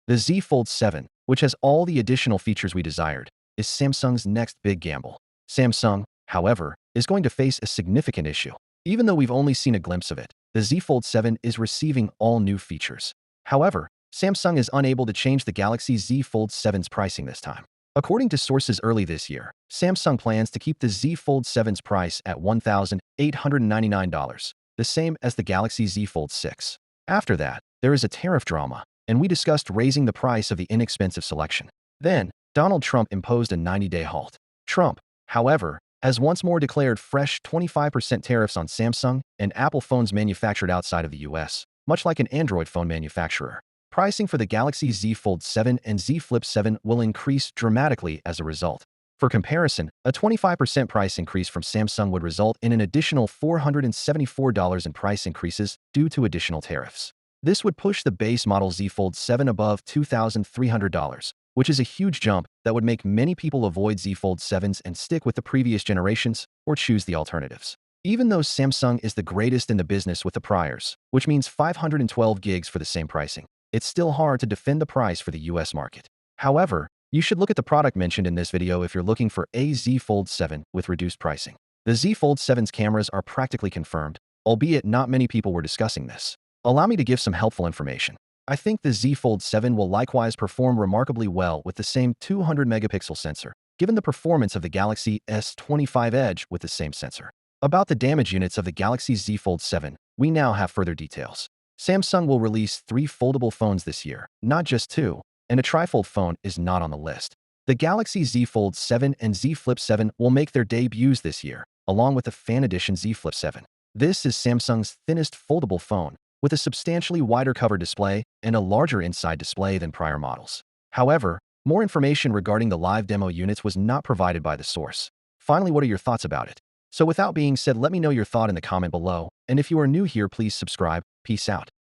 The Z Fold 7, which has all the additional features we desired, is Samsung's next big gamble. Samsung, however, is going to face a significant issue. Even though we've only seen a glimpse of it, the Z Fold 7 is receiving all new features. However, Samsung is unable to change the Galaxy Z Fold 7's pricing this time. According to sources early this year, Samsung plans to keep the Z Fold 7's price at $1,899, the same as the Galaxy Z Fold 6. After that, there is a tariff drama, and we discussed raising the price of the inexpensive selection. Then, Donald Trump imposed a 90-day halt. Trump, however, has once more declared fresh 25% tariffs on Samsung and Apple phones manufactured outside of the US, much like an Android phone manufacturer. Pricing for the Galaxy Z Fold 7 and Z Flip 7 will increase dramatically as a result. For comparison, a 25% price increase from Samsung would result in an additional $474 in price increases due to additional tariffs. This would push the base model Z Fold 7 above $2,300, which is a huge jump that would make many people avoid Z Fold 7s and stick with the previous generations or choose the alternatives. Even though Samsung is the greatest in the business with the priors, which means 512 gigs for the same pricing, it's still hard to defend the price for the US market. However, you should look at the product mentioned in this video if you're looking for a Z Fold 7 with reduced pricing. The Z Fold 7's cameras are practically confirmed, albeit not many people were discussing this. Allow me to give some helpful information. I think the Z Fold 7 will likewise perform remarkably well with the same 200-megapixel sensor, given the performance of the Galaxy S25 Edge with the same sensor. About the damage units of the Galaxy Z Fold 7, we now have further details. Samsung will release 3 foldable phones this year, not just 2, and a trifold phone is not on the list. The Galaxy Z Fold 7 and Z Flip 7 will make their debuts this year, along with the Fan Edition Z Flip 7. This is Samsung's thinnest foldable phone, with a substantially wider cover display and a larger inside display than prior models. However, more information regarding the live demo units was not provided by the source. Finally, what are your thoughts about it? So without being said, let me know your thought in the comment below, and if you are new here, please subscribe. Peace out.